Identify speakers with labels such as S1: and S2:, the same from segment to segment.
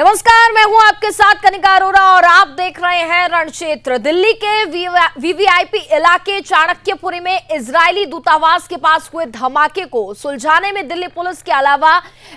S1: नमस्कार, मैं हूं आपके साथ कनिका अरोरा और आप देख रहे हैं रणक्षेत्र। दिल्ली के वीवीआईपी इलाके चाणक्यपुरी में इजरायली दूतावास के पास हुए धमाके को सुलझाने में दिल्ली पुलिस के अलावा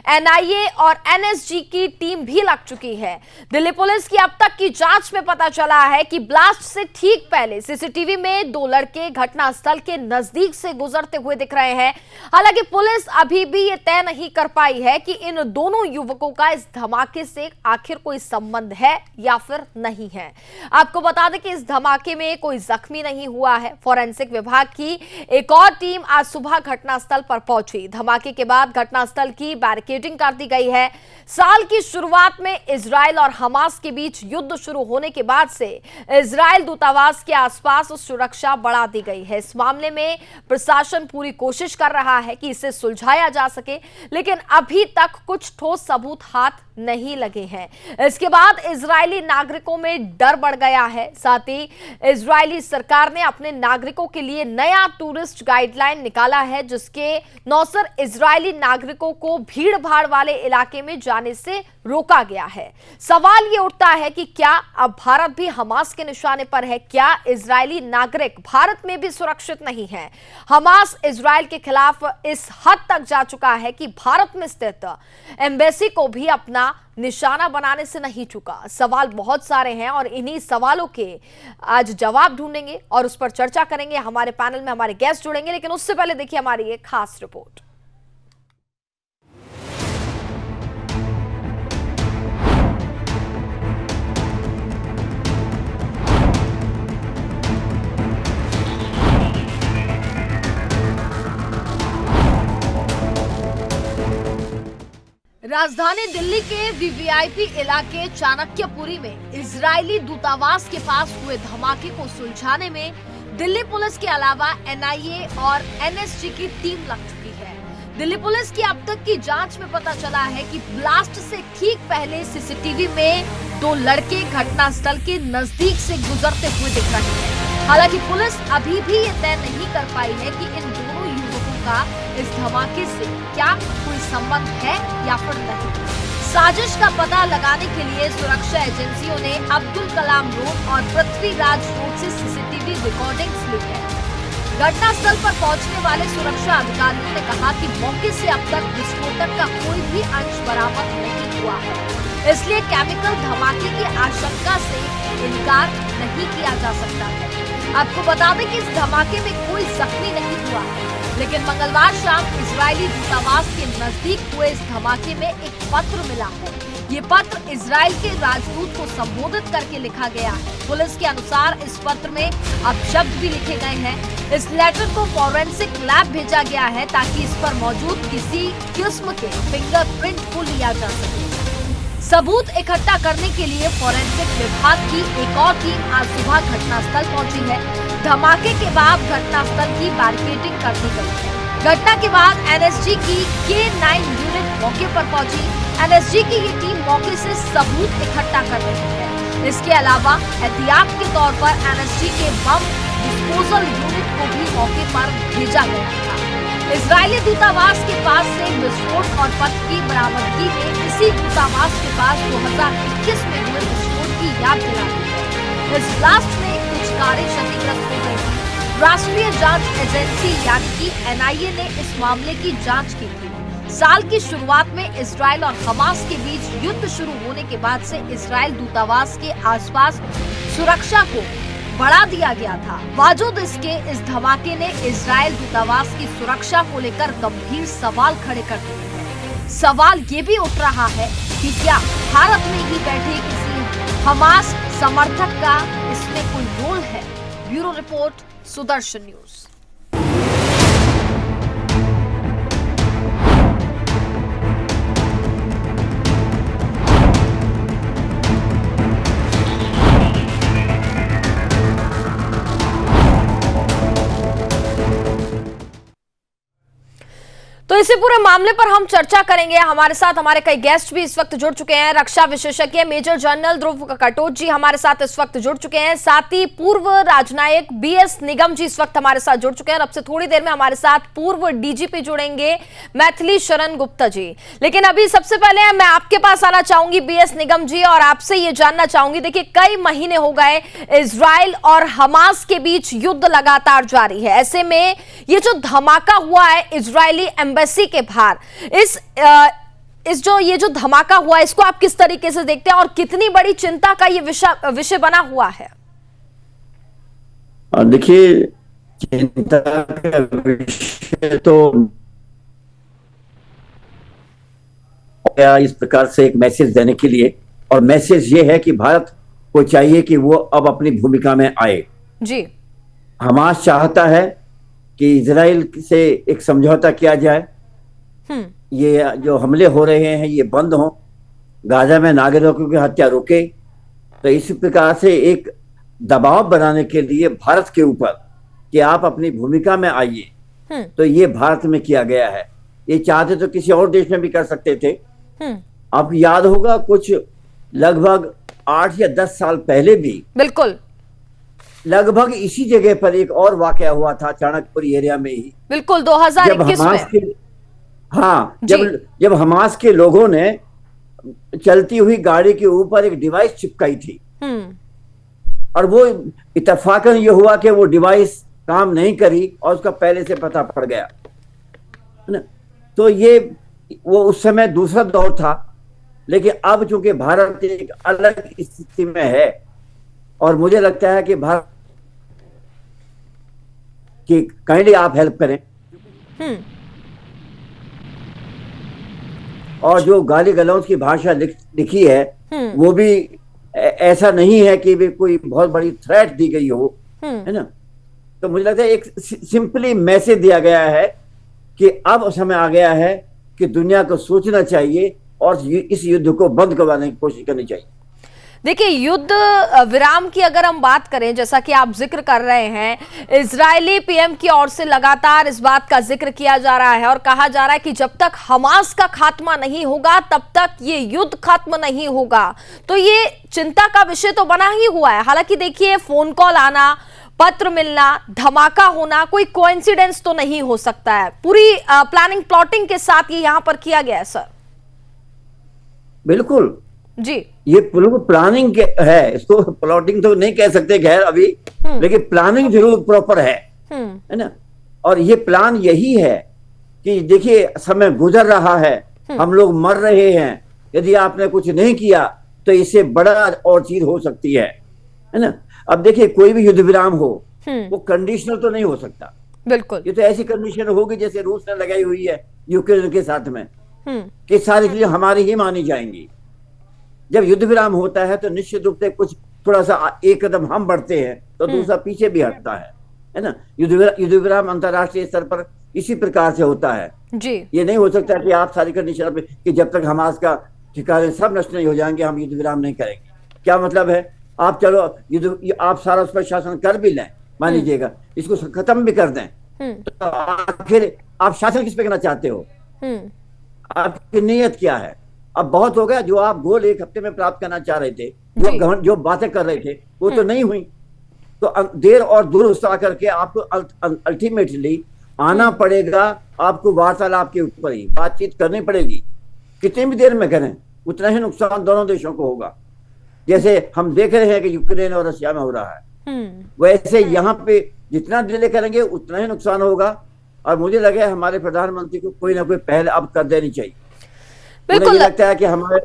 S1: एनआईए और एनएसजी की टीम भी लग चुकी है। दिल्ली पुलिस की अब तक की जांच में पता चला है कि ब्लास्ट से ठीक पहले सीसीटीवी में दो लड़के घटनास्थल के नजदीक से गुजरते हुए दिख रहे हैं। हालांकि पुलिस अभी भी ये तय नहीं कर पाई है कि इन दोनों युवकों का इस धमाके से आखिर कोई संबंध है या फिर नहीं है। आपको बता दें कि इस धमाके में कोई जख्मी नहीं हुआ है। फोरेंसिक विभाग की एक और टीम आज सुबह घटनास्थल पर पहुंची। धमाके के बाद घटनास्थल की बैरिकेडिंग कर दी गई है। साल की शुरुआत में इजरायल और हमास के बीच युद्ध शुरू होने के बाद से इजरायल दूतावास के आसपास सुरक्षा बढ़ा दी गई है। इस मामले में प्रशासन पूरी कोशिश कर रहा है कि इसे सुलझाया जा सके, लेकिन अभी तक कुछ ठोस सबूत हाथ नहीं लगे हैं। इसके बाद इजरायली नागरिकों में डर बढ़ गया है। साथ ही इजरायली सरकार ने अपने नागरिकों के लिए नया टूरिस्ट गाइडलाइन निकाला है, जिसके अनुसार इजरायली नागरिकों को भीड़ भाड़ वाले इलाके में जाने से रोका गया है। सवाल ये उठता है कि क्या अब भारत भी हमास के निशाने पर है? क्या इजरायली नागरिक भारत में भी सुरक्षित नहीं है? हमास इजरायल के खिलाफ इस हद तक जा चुका है कि भारत में स्थित एम्बेसी को भी अपना निशाना बनाने से नहीं चुका। सवाल बहुत सारे हैं और इन्हीं सवालों के आज जवाब ढूंढेंगे और उस पर चर्चा करेंगे। हमारे पैनल में हमारे गेस्ट जुड़ेंगे, लेकिन उससे पहले देखिए हमारी एक खास रिपोर्ट। राजधानी दिल्ली के वीवीआईपी इलाके चाणक्यपुरी में इजरायली दूतावास के पास हुए धमाके को सुलझाने में दिल्ली पुलिस के अलावा एनआईए और एनएसजी की टीम लग चुकी है। दिल्ली पुलिस की अब तक की जांच में पता चला है कि ब्लास्ट से ठीक पहले सीसीटीवी में दो लड़के घटनास्थल के नजदीक से गुजरते हुए दिख रहे हैं। हालांकि पुलिस अभी भी ये तय नहीं कर पाई है कि इन दोनों युवकों का इस धमाके से क्या कोई संबंध है या फिर नहीं। साजिश का पता लगाने के लिए सुरक्षा एजेंसियों ने अब्दुल कलाम रोड और पृथ्वीराज रोड से सीसीटीवी रिकॉर्डिंग्स ली है। घटनास्थल पर पहुंचने वाले सुरक्षा अधिकारियों ने कहा कि मौके से अब तक विस्फोटक का कोई भी अंश बरामद नहीं हुआ है, इसलिए केमिकल धमाके की आशंका से इनकार नहीं किया जा सकता है। आपको बता दें कि इस धमाके में कोई जख्मी नहीं हुआ है, लेकिन मंगलवार शाम इजरायली दूतावास के नजदीक हुए इस धमाके में एक पत्र मिला है। ये पत्र इजरायल के राजदूत को संबोधित करके लिखा गया है। पुलिस के अनुसार इस पत्र में अपशब्द भी लिखे गए हैं। इस लेटर को फॉरेंसिक लैब भेजा गया है ताकि इस पर मौजूद किसी किस्म के फिंगरप्रिंट को लिया जा सके। सबूत इकट्ठा करने के लिए फॉरेंसिक विभाग की एक और टीम आज सुबह घटनास्थल पहुंची है। धमाके के बाद घटनास्थल की बैरिकेडिंग कर दी गई है। घटना के बाद एनएसजी की K9 यूनिट मौके पर पहुंची। एनएसजी की ये टीम मौके से सबूत इकट्ठा कर रही है। इसके अलावा एहतियात के तौर पर एनएसजी के बम डिस्पोजल यूनिट को भी मौके पर भेजा गया था। इजरायली दूतावास के पास से विस्फोट और पत्र की बरामदगी में इसी दूतावास के पास 2021 में हुए विस्फोट की याद दिलाती है। इस ब्लास्ट में कुछ कारें क्षतिग्रस्त हो गई थी। राष्ट्रीय जांच एजेंसी यानी कि एनआईए ने इस मामले की जांच की थी। साल की शुरुआत में इजरायल और हमास के बीच युद्ध शुरू होने के बाद से इजरायल दूतावास के आसपास सुरक्षा को बढ़ा दिया गया था। बावजूद इसके इस धमाके ने इजरायल दूतावास की सुरक्षा को लेकर गंभीर सवाल खड़े कर दिए हैं। सवाल ये भी उठ रहा है कि क्या भारत में ही बैठे किसी हमास समर्थक का इसमें कोई रोल है? Bureau report, Sudarshan news. तो इसी पूरे मामले पर हम चर्चा करेंगे। हमारे साथ हमारे कई गेस्ट भी इस वक्त जुड़ चुके हैं। रक्षा विशेषज्ञ मेजर जनरल ध्रुव कटोच जी हमारे साथ इस वक्त जुड़ चुके हैं। साथ ही पूर्व राजनायक बीएस निगम जी इस वक्त हमारे साथ जुड़ चुके हैं। अब से थोड़ी देर में हमारे साथ पूर्व डीजीपी जुड़ेंगे मैथिली शरण गुप्ता जी। लेकिन अभी सबसे पहले मैं आपके पास आना चाहूंगी बीएस निगम जी, और आपसे ये जानना चाहूंगी, देखिए कई महीने हो गए इजराइल और हमास के बीच युद्ध लगातार जारी है। ऐसे में ये जो धमाका हुआ है इजरायली एम्बेसी के बाहर, ये जो धमाका हुआ है, इसको आप किस तरीके से देखते हैं और कितनी बड़ी चिंता का ये विषय बना हुआ है?
S2: देखिए, चिंता का विषय तो इस प्रकार से एक मैसेज देने के लिए, और मैसेज ये है कि भारत को चाहिए कि वो अब अपनी भूमिका में आए
S1: जी।
S2: हमास चाहता है कि इजराइल से एक समझौता किया जाए, ये जो हमले हो रहे हैं ये बंद हो, गाजा में नागरिकों की हत्या रुके। तो इस प्रकार से एक दबाव बनाने के लिए भारत के ऊपर कि आप अपनी भूमिका में आइए, तो ये भारत में किया गया है। ये चाहते तो किसी और देश में भी कर सकते थे। आप याद होगा कुछ लगभग 8 या 10 साल पहले भी
S1: बिल्कुल
S2: लगभग इसी जगह पर एक और वाकया हुआ था, चाणक्यपुरी एरिया में ही,
S1: बिल्कुल 2021 में।
S2: हाँ, जब हमास के लोगों ने चलती हुई गाड़ी के ऊपर एक डिवाइस चिपकाई थी, और वो इत्तेफाकन ये हुआ कि वो डिवाइस काम नहीं करी और उसका पहले से पता पड़ गया, है ना। तो ये वो उस समय दूसरा दौर था, लेकिन अब चूंकि भारत एक अलग स्थिति में है, और मुझे लगता है कि भारत कि काइंडली आप हेल्प करें। और जो गाली गलौज की भाषा लिखी है वो भी ऐसा नहीं है कि भी कोई बहुत बड़ी थ्रेट दी गई हो, है ना। तो मुझे लगता है एक सिंपली मैसेज दिया गया है कि अब समय आ गया है कि दुनिया को सोचना चाहिए और इस युद्ध को बंद करवाने की कोशिश करनी चाहिए।
S1: देखिए, युद्ध विराम की अगर हम बात करें, जैसा कि आप जिक्र कर रहे हैं, इजरायली पीएम की ओर से लगातार इस बात का जिक्र किया जा रहा है और कहा जा रहा है कि जब तक हमास का खात्मा नहीं होगा तब तक ये युद्ध खत्म नहीं होगा। तो ये चिंता का विषय तो बना ही हुआ है। हालांकि देखिए, फोन कॉल आना, पत्र मिलना, धमाका होना कोई कोइंसिडेंस तो नहीं हो सकता है। पूरी प्लानिंग प्लॉटिंग के साथ ये यहाँ पर किया गया है सर।
S2: बिल्कुल
S1: जी,
S2: ये प्लानिंग है, इसको प्लॉटिंग तो नहीं कह सकते खैर अभी, लेकिन प्लानिंग जरूर प्रॉपर है ना। और ये प्लान यही है कि देखिए समय गुजर रहा है, हम लोग मर रहे हैं, यदि आपने कुछ नहीं किया तो इससे बड़ा और चीज हो सकती है ना। अब देखिए, कोई भी युद्ध विराम हो वो कंडीशनल तो नहीं हो सकता।
S1: बिल्कुल,
S2: ये तो ऐसी कंडीशन होगी जैसे रूस ने लगाई हुई है यूक्रेन के साथ में, कि सारी चीजें हमारी ही मानी जाएंगी। जब युद्ध विराम होता है तो निश्चित रूप से कुछ थोड़ा सा एक कदम हम बढ़ते हैं तो दूसरा पीछे भी हटता है ना। युद्ध विराम अंतरराष्ट्रीय स्तर पर इसी प्रकार से होता है जी। ये नहीं हो सकता कि आप सारी कंडीशन पे कि जब तक हमास का ठिकाने सब नष्ट नहीं हो जाएंगे हम युद्ध विराम नहीं करेंगे। क्या मतलब है? आप चलो युद्ध, आप सारा उस पर शासन कर भी लें, मान लीजिएगा, इसको खत्म भी कर दें, तो आखिर आप शासन किस पे करना चाहते हो? आपकी नीयत क्या है? अब बहुत हो गया, जो आप गोल एक हफ्ते में प्राप्त करना चाह रहे थे, जो बातें कर रहे थे वो तो नहीं हुई। तो देर और दुरुस्त आकर के आपको अल्टीमेटली आना पड़ेगा, आपको वार्तालाप के ऊपर ही बातचीत करनी पड़ेगी। कितनी भी देर में करें उतना ही नुकसान दोनों देशों को होगा, जैसे हम देख रहे हैं कि यूक्रेन और रशिया में हो रहा है। वैसे यहाँ पे जितना डिले करेंगे उतना ही नुकसान होगा। और मुझे लगे हमारे प्रधानमंत्री को कोई ना कोई पहल अब कर देनी चाहिए। बिल्कुल लगता है कि हमारे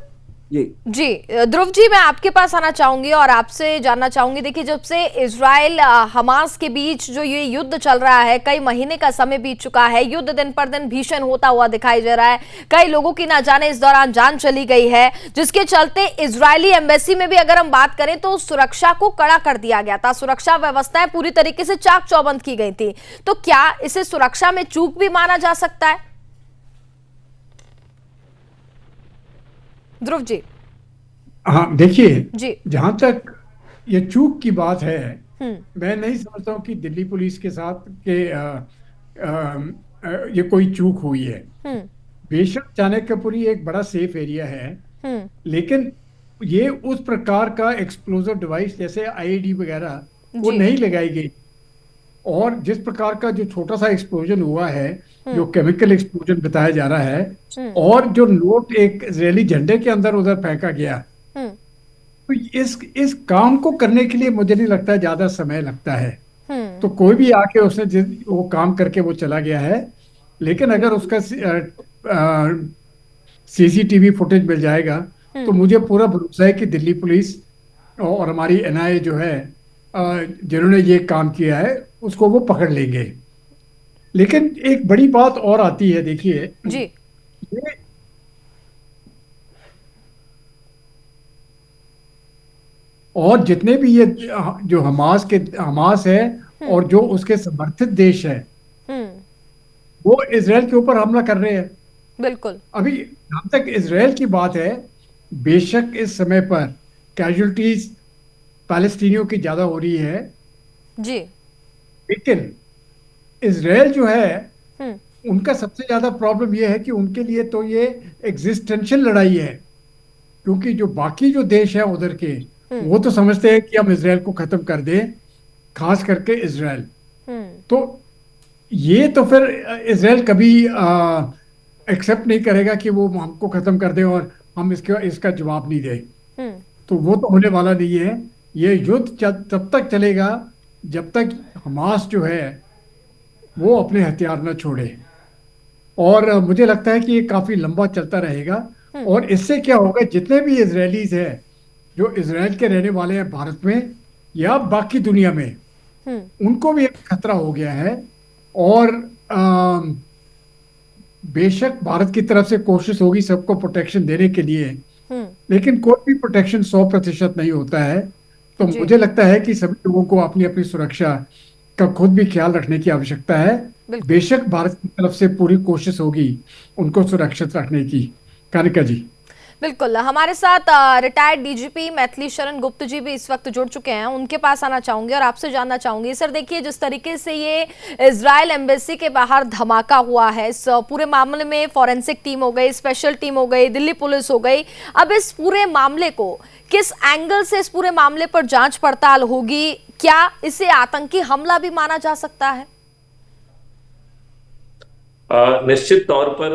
S1: जी ध्रुव जी, मैं आपके पास आना चाहूंगी और आपसे जानना चाहूंगी, देखिए जब से इजराइल हमास के बीच जो ये युद्ध चल रहा है, कई महीने का समय बीत चुका है, युद्ध दिन पर दिन भीषण होता हुआ दिखाई दे रहा है, कई लोगों की ना जाने इस दौरान जान चली गई है, जिसके चलते इजरायली एम्बेसी में भी अगर हम बात करें तो सुरक्षा को कड़ा कर दिया गया था, सुरक्षा व्यवस्थाएं पूरी तरीके से चाक चौबंद की गई थी। तो क्या इसे सुरक्षा में चूक भी माना जा सकता है ध्रुव जी?
S3: हाँ, देखिए, जहां तक ये चूक की बात है, मैं नहीं समझता हूँ कि दिल्ली पुलिस के साथ के ये कोई चूक हुई है। बेशक चाणक्यपुरी एक बड़ा सेफ एरिया है, लेकिन ये उस प्रकार का एक्सप्लोजिव डिवाइस जैसे आईईडी वगैरह वो नहीं लगाई गई। और जिस प्रकार का जो छोटा सा एक्सप्लोजन हुआ है, जो केमिकल एक्सप्लोजन बताया जा रहा है, और जो नोट एक इजरायली झंडे के अंदर उधर फेंका गया, तो इस काम को करने के लिए मुझे नहीं लगता ज्यादा समय लगता है। तो कोई भी आके उसने वो काम करके वो चला गया है। लेकिन अगर उसका सीसीटीवी फुटेज मिल जाएगा तो मुझे पूरा भरोसा है कि दिल्ली पुलिस और हमारी एनआईए जो है, जिन्होंने ये काम किया है, उसको वो पकड़ लेंगे। लेकिन एक बड़ी बात और आती है, देखिए
S4: जी,
S3: ये और जितने भी ये जो हमास है और जो उसके समर्थित देश है, वो इजराइल के ऊपर हमला कर रहे हैं।
S4: बिल्कुल।
S3: अभी जहां तक इजराइल की बात है, बेशक इस समय पर कैजुअलिटीज पैलेस्टीनियों की ज्यादा हो रही है
S4: जी,
S3: लेकिन इजराइल जो है उनका सबसे ज्यादा प्रॉब्लम यह है कि उनके लिए तो ये एग्जिस्टेंशियल लड़ाई है। क्योंकि जो बाकी जो देश है उधर के, वो तो समझते हैं कि हम इजराइल को खत्म कर दें, खास करके इजराइल। तो ये तो फिर इजराइल कभी एक्सेप्ट नहीं करेगा कि वो हमको खत्म कर दे और हम इसका जवाब नहीं दें। तो वो तो होने वाला नहीं है। ये युद्ध तब तक चलेगा जब तक हमास जो है वो अपने हथियार न छोड़े। और मुझे लगता है कि ये काफी लंबा चलता रहेगा। और इससे क्या होगा, जितने भी इजरायलीज हैं जो इजराइल के रहने वाले हैं भारत में या बाकी दुनिया में, उनको भी एक खतरा हो गया है। और बेशक भारत की तरफ से कोशिश होगी सबको प्रोटेक्शन देने के लिए, लेकिन कोई भी प्रोटेक्शन 100% नहीं होता है। तो मुझे लगता है कि सभी लोगों को अपनी अपनी सुरक्षा का खुद भी ख्याल रखने की आवश्यकता है। बेशक भारत की तरफ से पूरी कोशिश होगी उनको सुरक्षित रखने की। कानिका जी।
S4: बिल्कुल, हमारे साथ रिटायर्ड डीजीपी मैथिली शरण गुप्त जी भी इस वक्त जुड़ चुके हैं। उनके पास आना चाहूंगी और आपसे जानना चाहूंगी, सर देखिए जिस तरीके से ये इजराइल एम्बेसी के बाहर धमाका हुआ है, इस पूरे मामले में फॉरेंसिक टीम हो गई, स्पेशल टीम हो गई, दिल्ली पुलिस हो गई। अब इस पूरे मामले को किस एंगल से इस पूरे मामले पर जांच पड़ताल होगी? क्या इसे आतंकी हमला भी माना जा सकता है?
S5: निश्चित तौर पर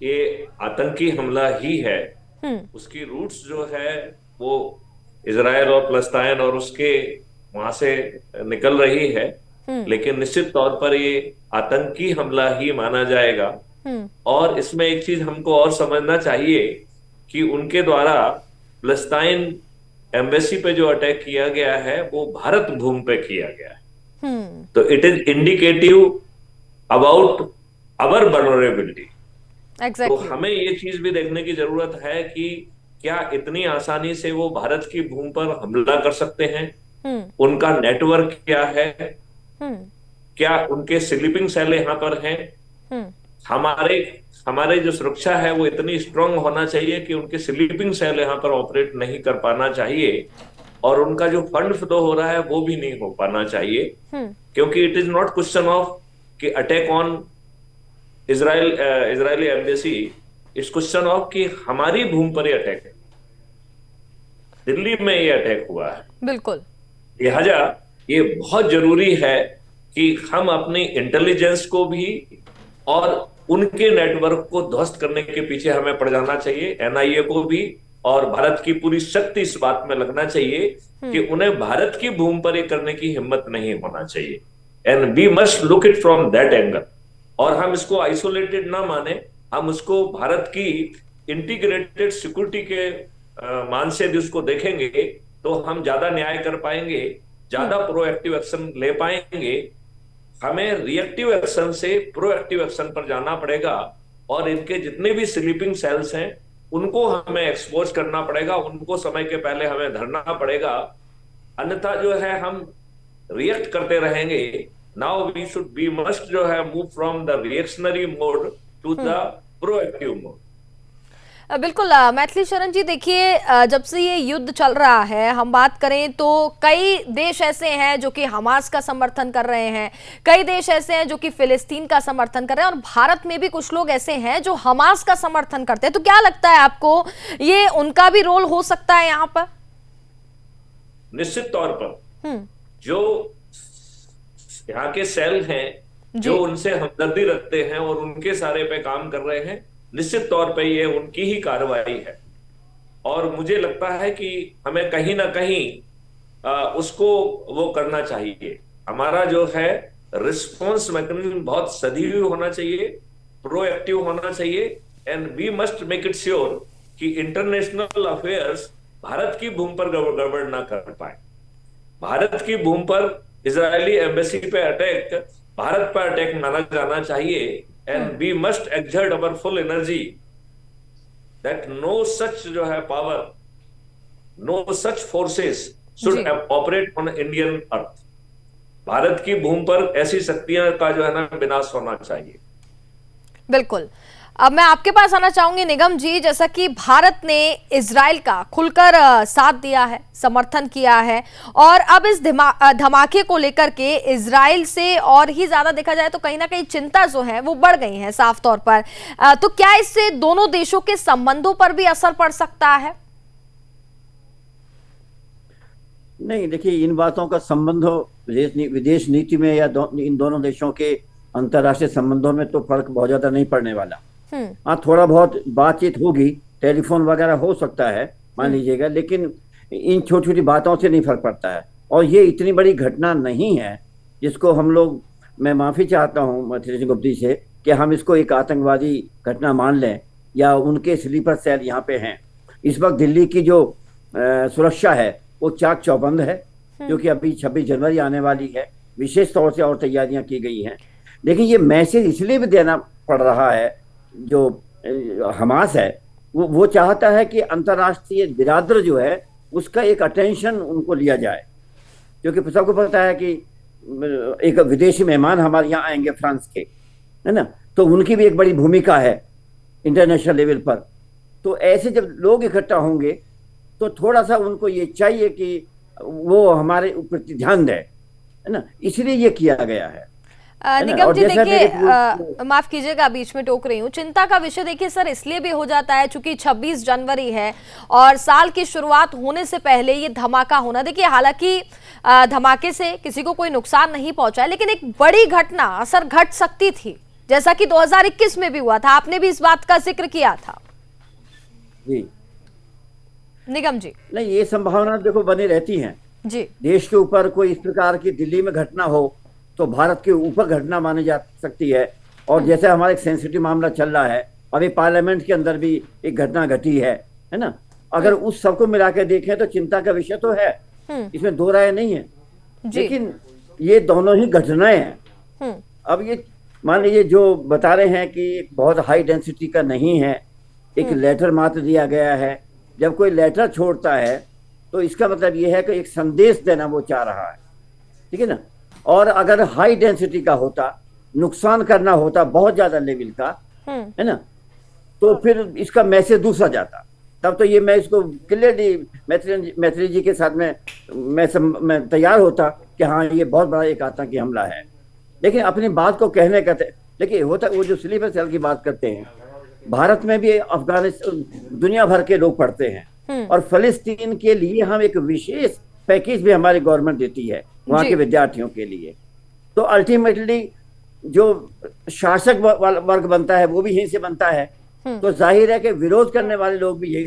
S5: ये आतंकी हमला ही है। उसकी रूट्स जो है वो इजराइल और फलस्तीन और उसके वहां से निकल रही है, लेकिन निश्चित तौर पर ये आतंकी हमला ही माना जाएगा। और इसमें एक चीज हमको और समझना चाहिए कि उनके द्वारा फलस्तीन एम्बेसी पे जो अटैक किया गया है वो भारत भूमि पे किया गया है। तो it is indicative about our vulnerability. तो हमें ये चीज भी देखने की जरूरत है कि क्या इतनी आसानी से वो भारत की भूमि पर हमला कर सकते हैं? उनका नेटवर्क क्या है? क्या उनके स्लीपिंग सेल यहाँ पर हैं? हमारे जो सुरक्षा है वो इतनी स्ट्रांग होना चाहिए कि उनके स्लीपिंग सेल यहाँ पर ऑपरेट नहीं कर पाना चाहिए, और उनका जो फंड फ्लो हो रहा है वो भी नहीं हो पाना चाहिए। क्योंकि it is not question of कि attack on Israeli embassy, it's question of कि हमारी भूमि पर यह अटैक है, दिल्ली में ये अटैक हुआ है।
S4: बिल्कुल,
S5: लिहाजा ये बहुत जरूरी है कि हम अपनी इंटेलिजेंस को भी और उनके नेटवर्क को ध्वस्त करने के पीछे हमें पड़ जाना चाहिए। एनआईए को भी और भारत की पूरी शक्ति इस बात में लगना चाहिए कि उन्हें भारत की भूमि पर ये करने की हिम्मत नहीं होना चाहिए। And we must look it from that angle. और हम इसको आइसोलेटेड ना माने, हम उसको भारत की इंटीग्रेटेड सिक्योरिटी के मान से भी उसको देखेंगे तो हम ज्यादा न्याय कर पाएंगे, ज्यादा प्रोएक्टिव एक्शन ले पाएंगे। हमें रिएक्टिव एक्शन से प्रोएक्टिव एक्शन पर जाना पड़ेगा, और इनके जितने भी स्लीपिंग सेल्स हैं उनको हमें एक्सपोज करना पड़ेगा, उनको समय के पहले हमें धरना पड़ेगा। अन्यथा जो है हम रिएक्ट करते रहेंगे। Now we should be must जो है move from the reactionary mode to the proactive mode.
S4: बिल्कुल मैथिली शरण जी, देखिए जब से ये युद्ध चल रहा है, हम बात करें तो कई देश ऐसे हैं जो कि हमास का समर्थन कर रहे हैं, कई देश ऐसे हैं जो कि फिलिस्तीन का समर्थन कर रहे हैं, और भारत में भी कुछ लोग ऐसे हैं जो हमास का समर्थन करते हैं। तो क्या लगता है आपको, ये उनका भी रोल हो सकता है यहाँ पर?
S5: निश्चित तौर पर जो यहाँ के सेल हैं जो उनसे हमदर्दी रखते हैं और उनके सारे पे काम कर रहे हैं, निश्चित तौर पे ये उनकी ही कार्रवाई है। और मुझे लगता है कि हमें कहीं ना कहीं उसको वो करना चाहिए। हमारा जो है रिस्पॉन्स मैकेनिज्म बहुत सजीव होना चाहिए, प्रोएक्टिव होना चाहिए, and we must make it sure कि इंटरनेशनल अफेयर्स भारत की भूमि पर गड़बड़ ना कर पाए। भारत की भूमि पर इजरायली एम्बेसी पे अटैक भारत पर अटैक माना जाना चाहिए, and we must exert our full energy that no such जो है power, no such forces should operate on Indian earth. Bharat की भूमि पर ऐसी शक्तियां का जो है ना विनाश होना चाहिए।
S4: बिल्कुल। अब मैं आपके पास आना चाहूंगी निगम जी, जैसा कि भारत ने इजराइल का खुलकर साथ दिया है, समर्थन किया है, और अब इस धमाके को लेकर के इजराइल से और ही ज्यादा देखा जाए तो कहीं ना कहीं चिंता जो है वो बढ़ गई है साफ तौर पर। तो क्या इससे दोनों देशों के संबंधों पर भी असर पड़ सकता है?
S2: नहीं, देखिए, इन बातों का संबंध विदेश नीति में या इन दोनों देशों के अंतर्राष्ट्रीय संबंधों में तो फर्क बहुत ज्यादा नहीं पड़ने वाला। हाँ, थोड़ा बहुत बातचीत होगी, टेलीफोन वगैरह हो सकता है मान लीजिएगा, लेकिन इन छोटी छोटी बातों से नहीं फर्क पड़ता है। और ये इतनी बड़ी घटना नहीं है जिसको हम लोग, मैं माफी चाहता हूँ मैथिली गुप्ती से, कि हम इसको एक आतंकवादी घटना मान लें या उनके स्लीपर सेल यहाँ पे हैं। इस वक्त दिल्ली की जो सुरक्षा है वो चाक चौबंद है, क्योंकि अभी 26 जनवरी आने वाली है, विशेष तौर से और तैयारियां की गई हैं। लेकिन ये मैसेज इसलिए भी देना पड़ रहा है, जो हमास है वो चाहता है कि अंतर्राष्ट्रीय बिरादर जो है उसका एक अटेंशन उनको लिया जाए, क्योंकि सबको पता है कि एक विदेशी मेहमान हमारे यहाँ आएंगे फ्रांस के, है ना, तो उनकी भी एक बड़ी भूमिका है इंटरनेशनल लेवल पर। तो ऐसे जब लोग इकट्ठा होंगे तो थोड़ा सा उनको ये चाहिए कि वो हमारे ऊपर ध्यान दें, है ना, इसलिए ये किया गया है।
S4: निगम जी, देखिए माफ कीजिएगा बीच में टोक रही हूँ, चिंता का विषय देखिए सर इसलिए भी हो जाता है चूंकि 26 जनवरी है और साल की शुरुआत होने से पहले ये धमाका होना, देखिए हालांकि धमाके से किसी को कोई नुकसान नहीं पहुंचा, लेकिन एक बड़ी घटना असर घट सकती थी, जैसा कि 2021 में भी हुआ था, आपने भी इस बात का जिक्र किया था।
S2: जी
S4: निगम जी,
S2: नहीं, ये संभावना देखो बनी रहती है
S4: जी।
S2: देश के ऊपर कोई इस प्रकार की दिल्ली में घटना हो तो भारत के ऊपर घटना मानी जा सकती है। और जैसे हमारा एक सेंसिटिव मामला चल रहा है, अभी पार्लियामेंट के अंदर भी एक घटना घटी है ना, अगर उस सबको मिला के देखें तो चिंता का विषय तो है, इसमें दो राय नहीं है। लेकिन ये दोनों ही घटनाएं हैं। अब ये मान लीजिए जो बता रहे हैं कि बहुत हाई डेंसिटी का नहीं है, एक लेटर मात्र दिया गया है। जब कोई लेटर छोड़ता है तो इसका मतलब ये है कि एक संदेश देना वो चाह रहा है, ठीक है ना। और अगर हाई डेंसिटी का होता, नुकसान करना होता बहुत ज्यादा लेवल का, है ना, तो फिर इसका मैसेज दूसरा जाता। तब तो ये मैं इसको क्लियरली मैथिली जी के साथ में मैं तैयार होता कि हाँ ये बहुत बड़ा एक आतंकी हमला है। लेकिन अपनी बात को कहने का, देखिए होता वो जो स्लीपर सेल की बात करते हैं, भारत में भी अफगानिस्तान दुनिया भर के लोग पढ़ते हैं, और फलस्तीन के लिए हम एक विशेष पैकेज भी हमारी गवर्नमेंट देती है वहां के विद्यार्थियों के लिए। तो अल्टीमेटली जो शासक वर्ग बनता है वो भी यहीं से बनता है, तो जाहिर है कि विरोध करने वाले लोग भी यही।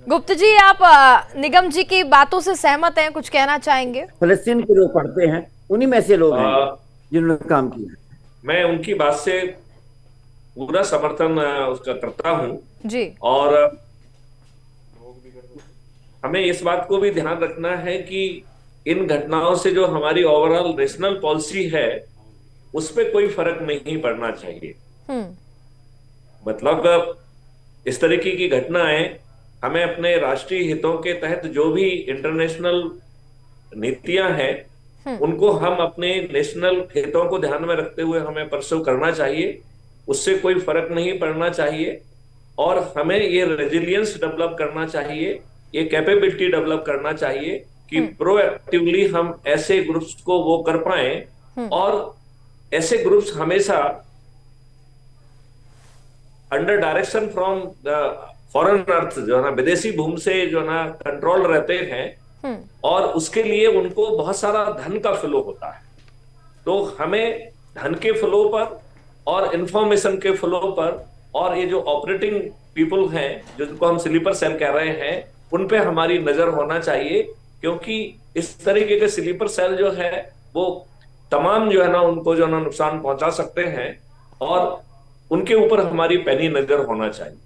S4: गुप्ता जी, आप निगम जी की बातों से सहमत हैं, कुछ कहना चाहेंगे?
S2: फलस्तीन के लोग पढ़ते हैं, उन्हीं में से लोग हैं जिन्होंने काम किया।
S5: मैं उनकी बात से पूरा समर्थन उसका करता हूं
S4: जी।
S5: और हमें इस बात को भी ध्यान रखना है कि इन घटनाओं से जो हमारी ओवरऑल नेशनल पॉलिसी है उस पर कोई फर्क नहीं पड़ना चाहिए। मतलब इस तरीके की घटनाएं हमें अपने राष्ट्रीय हितों के तहत जो भी इंटरनेशनल नीतियां हैं उनको हम अपने नेशनल हितों को ध्यान में रखते हुए हमें परस्यू करना चाहिए। उससे कोई फर्क नहीं पड़ना चाहिए और हमें ये रेजिलियंस डेवलप करना चाहिए, ये कैपेबिलिटी डेवलप करना चाहिए कि प्रोएक्टिवली हम ऐसे ग्रुप्स को वो कर पाए और ऐसे ग्रुप्स हमेशा under direction from the foreign earth जो है ना, विदेशी भूमि से जो ना कंट्रोल रहते हैं और उसके लिए उनको बहुत सारा धन का फ्लो होता है। तो हमें धन के फ्लो पर और इंफॉर्मेशन के फ्लो पर और ये जो ऑपरेटिंग पीपल हैं जिनको हम स्लीपर सेल कह रहे हैं उन पे हमारी नजर होना चाहिए, क्योंकि इस तरीके के स्लीपर सेल जो है वो तमाम जो है ना उनको जो ना नुकसान पहुंचा सकते हैं और उनके ऊपर हमारी पैनी नजर होना चाहिए।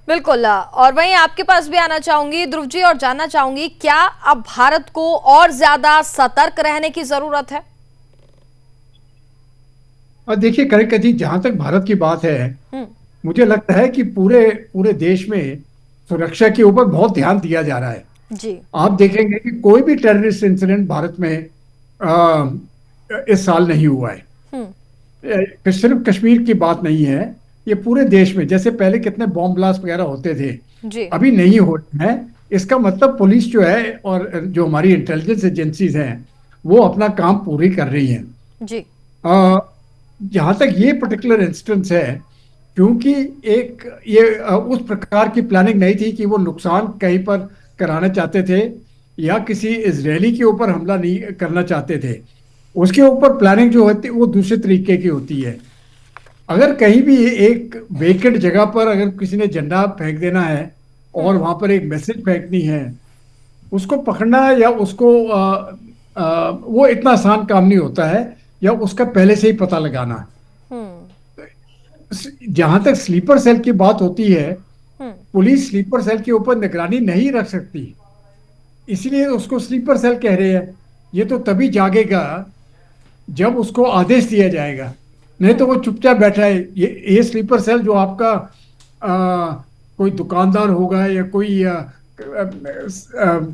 S4: बिल्कुल। और वहीं आपके पास भी आना चाहूंगी ध्रुव जी और जानना चाहूंगी, क्या अब भारत को और ज्यादा सतर्क रहने की जरूरत है?
S3: और देखिए करिका जी, जहां तक भारत की बात है, मुझे लगता है कि पूरे देश में सुरक्षा के ऊपर बहुत ध्यान दिया जा रहा है
S4: जी।
S3: आप देखेंगे कि कोई भी टेररिस्ट इंसिडेंट भारत में इस साल नहीं हुआ है। सिर्फ कश्मीर की बात नहीं है, ये पूरे देश में, जैसे पहले कितने बॉम्ब ब्लास्ट वगैरह होते थे
S4: जी।
S3: अभी नहीं हो रहे हैं। इसका मतलब पुलिस जो है और जो हमारी इंटेलिजेंस एजेंसीज हैं वो अपना काम पूरी कर रही हैं
S4: जी।
S3: जहां तक ये पर्टिकुलर इंस्टेंस है, क्योंकि ये उस प्रकार की प्लानिंग नहीं थी कि वो नुकसान कहीं पर कराना चाहते थे या किसी इजरायली के ऊपर हमला नहीं करना चाहते थे। उसके ऊपर प्लानिंग जो होती है वो दूसरे तरीके की होती है। अगर कहीं भी एक वेकेंट जगह पर अगर किसी ने झंडा फेंक देना है और वहां पर एक मैसेज फेंकनी है, उसको पकड़ना या उसको वो इतना आसान काम नहीं होता है, या उसका पहले से ही पता लगाना। जहां तक स्लीपर सेल की बात होती है, पुलिस स्लीपर सेल के ऊपर निगरानी नहीं रख सकती, इसलिए उसको स्लीपर सेल कह रहे हैं। ये तो तभी जागेगा जब उसको आदेश दिया जाएगा, नहीं तो वो चुपचाप बैठा है। ये स्लीपर सेल जो आपका कोई दुकानदार होगा या कोई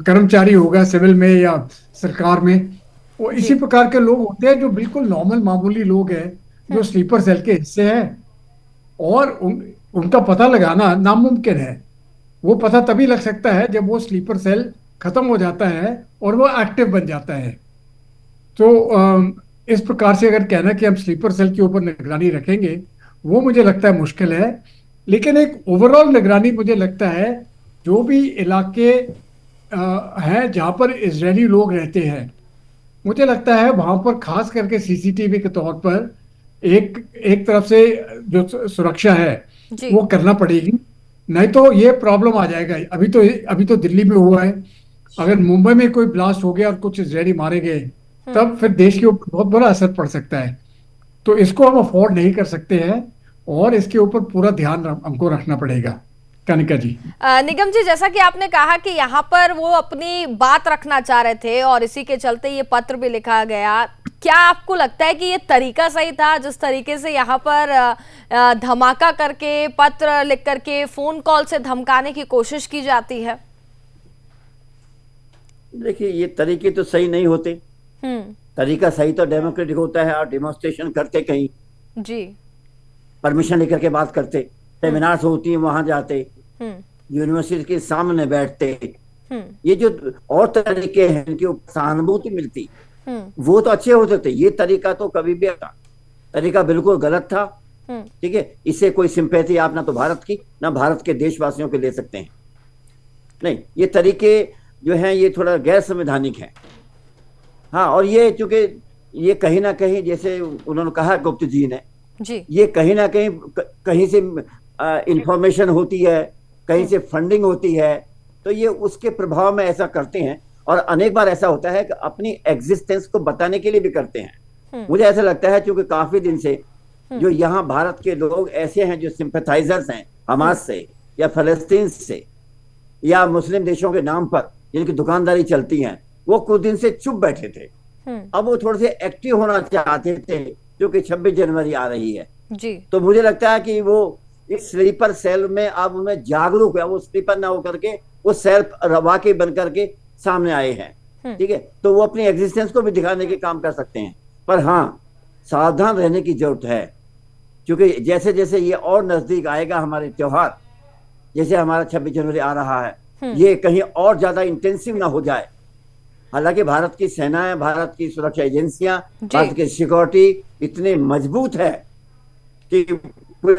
S3: कर्मचारी होगा सिविल में या सरकार में, वो इसी प्रकार के लोग होते हैं जो बिल्कुल नॉर्मल मामूली लोग हैं जो स्लीपर सेल के हिस्से हैं, और उनका पता लगाना नामुमकिन है। वो पता तभी लग सकता है जब वो स्लीपर सेल खत्म हो जाता है और वो एक्टिव बन जाता है। तो इस प्रकार से अगर कहना कि हम स्लीपर सेल के ऊपर निगरानी रखेंगे, वो मुझे लगता है मुश्किल है। लेकिन एक ओवरऑल निगरानी मुझे लगता है, जो भी इलाके हैं जहाँ पर इजरायली लोग रहते हैं, मुझे लगता है वहाँ पर खास करके सीसीटीवी के तौर पर एक तरफ से जो सुरक्षा है वो करना पड़ेगी, नहीं तो ये प्रॉब्लम आ जाएगा। अभी तो दिल्ली में हुआ है, अगर मुंबई में कोई ब्लास्ट हो गया और कुछ इजरायली मारे गए, तब फिर देश के ऊपर बहुत बड़ा असर पड़ सकता है। तो इसको हम अफोर्ड नहीं कर सकते हैं और इसके ऊपर पूरा ध्यान हमको रखना पड़ेगा। कनिका जी,
S4: निगम जी, जैसा कि आपने कहा कि यहाँ पर वो अपनी बात रखना चाह रहे थे और इसी के चलते ये पत्र भी लिखा गया, क्या आपको लगता है कि ये तरीका सही था जिस तरीके से यहाँ पर धमाका करके, पत्र लिख करके, फोन कॉल से धमकाने की कोशिश की जाती है?
S2: देखिए, ये तरीके तो सही नहीं होते। तरीका सही तो डेमोक्रेटिक होता है, और डेमोन्स्ट्रेशन करते, कहीं
S4: जी
S2: परमिशन लेकर के बात करते, सेमिनार्स होती है वहां जाते, यूनिवर्सिटी के सामने बैठते। ये जो और तरीके हैं इनकी सहानुभूति मिलती, वो तो अच्छे होते थे। ये तरीका तो कभी भी तरीका बिल्कुल गलत था। ठीक है, इससे कोई सिंपैथी आप ना तो भारत की ना भारत के देशवासियों के ले सकते हैं। नहीं, ये तरीके जो हैं ये थोड़ा गैर संवैधानिक है। हाँ, और ये चूंकि ये कहीं ना कहीं, जैसे उन्होंने कहा गुप्त जी ने
S4: जी,
S2: ये कहीं ना कहीं से इंफॉर्मेशन होती है, कहीं से फंडिंग होती है, तो ये उसके प्रभाव में ऐसा करते हैं। और अनेक बार ऐसा होता है कि अपनी एग्जिस्टेंस को बताने के लिए भी करते हैं। मुझे ऐसा लगता है क्योंकि काफी दिन से जो यहाँ भारत के लोग ऐसे हैं जो सिंपैथाइजर्स हैं हमास से या फलस्तीन से या मुस्लिम देशों के नाम पर जिनकी दुकानदारी चलती है, वो कुछ दिन से चुप बैठे थे। अब वो थोड़े से एक्टिव होना चाहते थे क्योंकि 26 जनवरी आ रही है
S4: जी। तो
S2: मुझे लगता है कि वो इस स्लीपर सेल में अब उनमें जागरूक है, वो स्लीपर ना होकर के वो सेल वाकई बन करके सामने आए हैं। ठीक है, तो वो अपनी एग्जिस्टेंस को भी दिखाने के काम कर सकते हैं। पर हाँ, सावधान रहने की जरूरत है। क्योंकि जैसे जैसे ये और नजदीक आएगा हमारे त्योहार, जैसे हमारा 26 जनवरी आ रहा है, ये कहीं और ज्यादा इंटेंसिव ना हो जाए। हालांकि भारत की सेनाएं, भारत की सुरक्षा एजेंसियां, भारत की सिक्योरिटी इतने मजबूत है कि कोई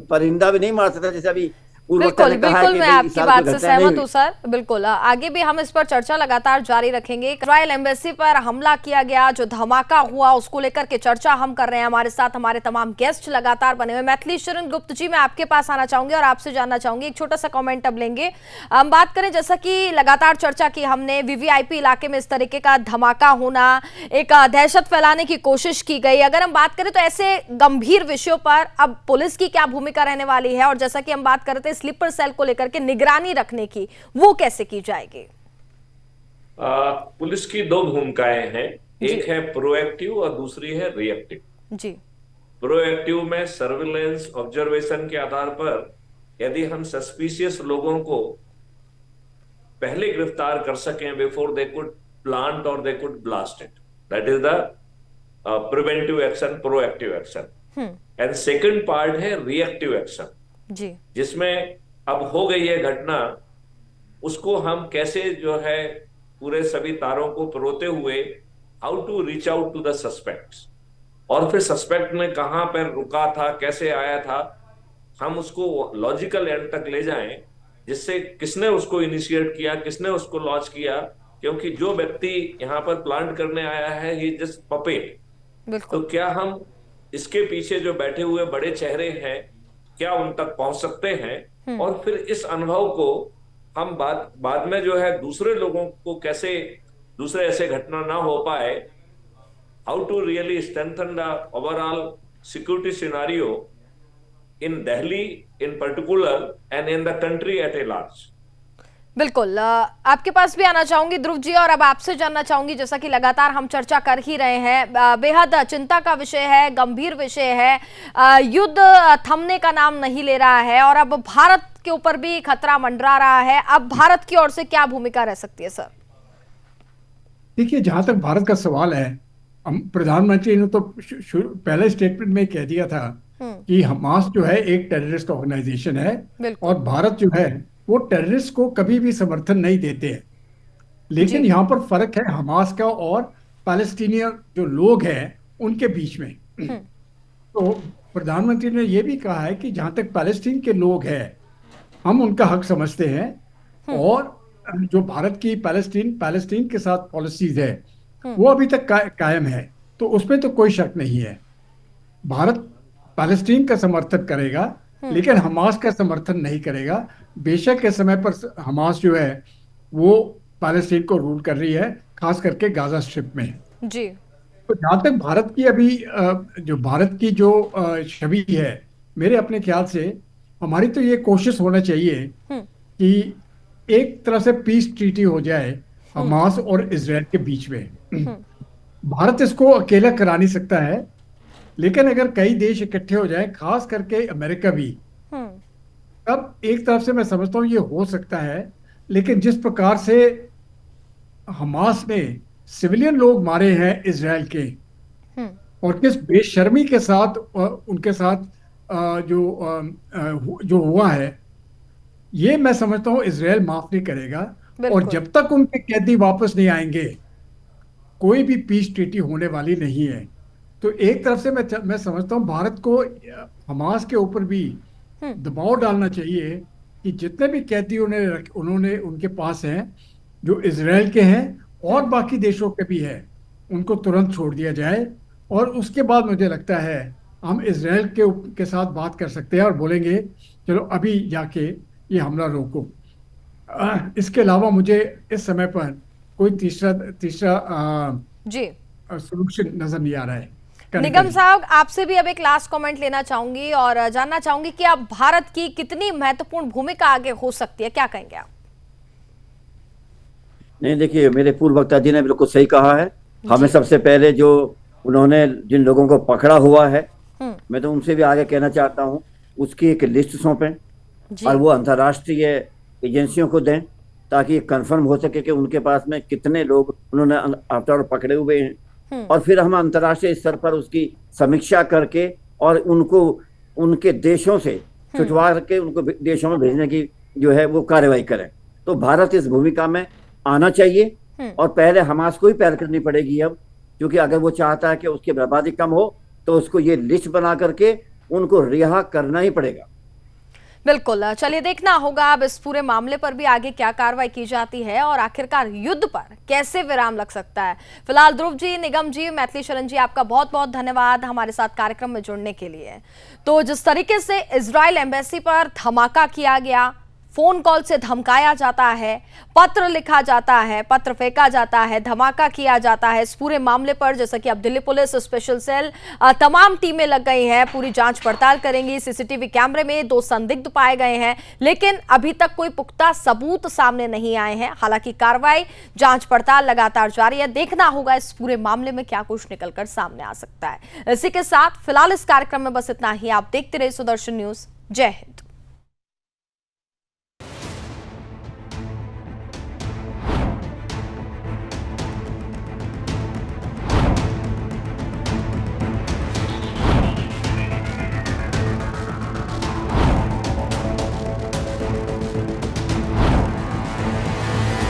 S2: परिंदा भी नहीं मार सकता, जैसे अभी
S4: बिल्कुल बिल्कुल, मैं आपकी बात से सहमत हूँ सर। बिल्कुल, आगे भी हम इस पर चर्चा लगातार जारी रखेंगे। इजराइल एम्बेसी पर हमला किया गया, जो धमाका हुआ, उसको लेकर के चर्चा हम कर रहे हैं। हमारे साथ हमारे तमाम गेस्ट लगातार बने हुए। मैथिली शरण गुप्त जी, मैं आपके पास आना चाहूंगी और आपसे जानना चाहूंगी, एक छोटा सा कॉमेंट अब लेंगे। हम बात करें, जैसा कि लगातार चर्चा की हमने, वीवीआईपी इलाके में इस तरीके का धमाका होना, एक दहशत फैलाने की कोशिश की गई। अगर हम बात करें तो ऐसे गंभीर विषयों पर अब पुलिस की क्या भूमिका रहने वाली है, और जैसा कि हम बात करते हैं स्लीपर सेल को लेकर के निगरानी रखने की, वो कैसे की जाएगी?
S5: पुलिस की दो भूमिकाएं हैं, एक है प्रोएक्टिव और दूसरी है रिएक्टिव।
S4: जी।
S5: प्रोएक्टिव में सर्विलेंस ऑब्जर्वेशन के आधार पर यदि हम सस्पिशियस लोगों को पहले गिरफ्तार कर सकें बिफोर दे कुड प्लांट और they could blast it, that is the preventive action, proactive action. And second part है रिएक्टिव एक्शन,
S4: जी,
S5: जिसमें अब हो गई है घटना, उसको हम कैसे जो है पूरे सभी तारों को परोते हुए how to reach out to the suspects, और फिर सस्पेक्ट ने कहां पर रुका था, कैसे आया था, हम उसको लॉजिकल एंड तक ले जाएं, जिससे किसने उसको इनिशिएट किया, किसने उसको लॉन्च किया, क्योंकि जो व्यक्ति यहाँ पर प्लांट करने आया है ही जस्ट पपेट। तो क्या हम इसके पीछे जो बैठे हुए बड़े चेहरे हैं, क्या उन तक पहुंच सकते हैं, और फिर इस अनुभव को हम बाद में जो है दूसरे लोगों को कैसे दूसरे ऐसे घटना ना हो पाए, how to really strengthen the overall security scenario in Delhi in particular and in the country at a large.
S4: बिल्कुल, आपके पास भी आना चाहूंगी ध्रुव जी, और अब आपसे जानना चाहूंगी, जैसा कि लगातार हम चर्चा कर ही रहे हैं, बेहद चिंता का विषय है, गंभीर विषय है, युद्ध थमने का नाम नहीं ले रहा है, और अब भारत के ऊपर भी खतरा मंडरा रहा है। अब भारत की ओर से क्या भूमिका रह सकती है सर?
S3: देखिए, जहां तक भारत का सवाल है, प्रधानमंत्री ने तो पहले स्टेटमेंट में कह दिया था कि हमास जो है एक टेररिस्ट ऑर्गेनाइजेशन है, और भारत जो है वो टेररिस्ट को कभी भी समर्थन नहीं देते हैं। लेकिन यहाँ पर फर्क है हमास का और पैलेस्टीनियन जो लोग हैं उनके बीच में। तो प्रधानमंत्री ने यह भी कहा है कि जहां तक पैलेस्टीन के लोग हैं, हम उनका हक समझते हैं, और जो भारत की पैलेस्टीन के साथ पॉलिसीज है वो अभी तक कायम है, तो उसमें तो कोई शक नहीं है। भारत पैलेस्टीन का समर्थन करेगा, लेकिन हमास का समर्थन नहीं करेगा। बेशक के समय पर हमास जो है वो पैलेस्टीन को रूल कर रही है, खास करके गाजा स्ट्रिप में।
S4: जी।
S3: तो जहां तक भारत की अभी जो भारत की जो छवि है, मेरे अपने ख्याल से हमारी तो ये कोशिश होना चाहिए कि एक तरह से पीस ट्रीटी हो जाए हमास और इजराइल के बीच में। भारत इसको अकेला करा नहीं सकता है, लेकिन अगर कई देश इकट्ठे हो जाए, खास करके अमेरिका भी, तब एक तरफ से मैं समझता हूँ ये हो सकता है। लेकिन जिस प्रकार से हमास ने सिविलियन लोग मारे हैं इजराइल के, और किस बेशर्मी के साथ उनके साथ जो हुआ है, ये मैं समझता हूँ इजराइल माफ नहीं करेगा। और जब तक उनके कैदी वापस नहीं आएंगे, कोई भी पीस ट्रीटी होने वाली नहीं है। तो एक तरफ से मैं समझता हूँ भारत को हमास के ऊपर भी दबाव डालना चाहिए कि जितने भी कैदी उन्होंने उनके पास हैं, जो इजराइल के हैं और बाकी देशों के भी हैं, उनको तुरंत छोड़ दिया जाए। और उसके बाद मुझे लगता है हम इजराइल के साथ बात कर सकते हैं और बोलेंगे चलो अभी जाके ये हमला रोको। इसके अलावा मुझे इस समय पर कोई तीसरा सॉल्यूशन नजर नहीं आ रहा है।
S4: निगम साहब, आपसे भी अब एक लास्ट कमेंट लेना चाहूंगी और जानना चाहूंगी कि अब भारत की कितनी महत्वपूर्ण भूमिका आगे हो सकती है, क्या कहेंगे आप?
S2: नहीं, देखिए, मेरे पूर्व वक्ता जी ने बिल्कुल सही कहा है। हमें सबसे पहले जो उन्होंने जिन लोगों को पकड़ा हुआ है, मैं तो उनसे भी आगे कहना चाहता हूँ, उसकी एक लिस्ट सौंपें और वो अंतर्राष्ट्रीय एजेंसियों को दें, ताकि कंफर्म हो सके कि उनके पास में कितने लोग उन्होंने आफ्टर पकड़े हुए हैं। और फिर हम अंतर्राष्ट्रीय स्तर पर उसकी समीक्षा करके और उनको उनके देशों से छुटवा के उनको देशों में भेजने की जो है वो कार्रवाई करें। तो भारत इस भूमिका में आना चाहिए और पहले हमास को ही पहल करनी पड़ेगी अब, क्योंकि अगर वो चाहता है कि उसकी बर्बादी कम हो तो उसको ये लिस्ट बना करके उनको रिहा करना ही पड़ेगा।
S4: बिल्कुल, चलिए देखना होगा अब इस पूरे मामले पर भी आगे क्या कार्रवाई की जाती है और आखिरकार युद्ध पर कैसे विराम लग सकता है। फिलहाल ध्रुव जी, निगम जी, मैथिली शरण जी, आपका बहुत बहुत धन्यवाद हमारे साथ कार्यक्रम में जुड़ने के लिए। तो जिस तरीके से इजराइल एम्बेसी पर धमाका किया गया, फोन कॉल से धमकाया जाता है, पत्र लिखा जाता है, पत्र फेंका जाता है, धमाका किया जाता है, इस पूरे मामले पर जैसा कि अब दिल्ली पुलिस स्पेशल सेल तमाम टीमें लग गई हैं, पूरी जांच पड़ताल करेंगी। सीसीटीवी कैमरे में 2 संदिग्ध पाए गए हैं, लेकिन अभी तक कोई पुख्ता सबूत सामने नहीं आए हैं। हालांकि कार्रवाई, जांच पड़ताल लगातार जारी है। देखना होगा इस पूरे मामले में क्या कुछ निकलकर सामने आ सकता है। इसी के साथ फिलहाल इस कार्यक्रम में बस इतना ही। आप देखते रहिए सुदर्शन न्यूज। जय हिंद।